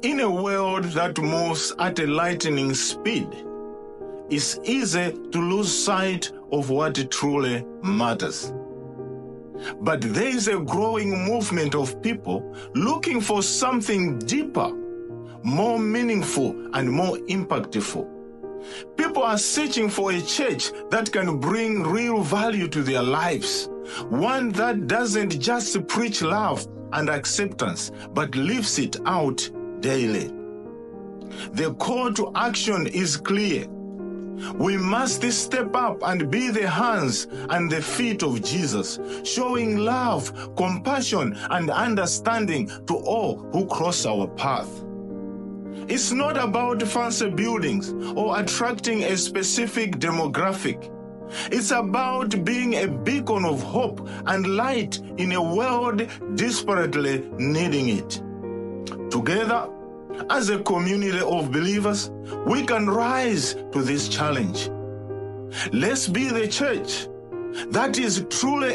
In a world that moves at a lightning speed, it's easy to lose sight of what truly matters. But there is a growing movement of people looking for something deeper, more meaningful, and more impactful. People are searching for a church that can bring real value to their lives, one that doesn't just preach love and acceptance, but lives it out daily. The call to action is clear. We must step up and be the hands and the feet of Jesus, showing love, compassion, and understanding to all who cross our path. It's not about fancy buildings or attracting a specific demographic. It's about being a beacon of hope and light in a world desperately needing it. Together, as a community of believers, we can rise to this challenge. Let's be the church that is truly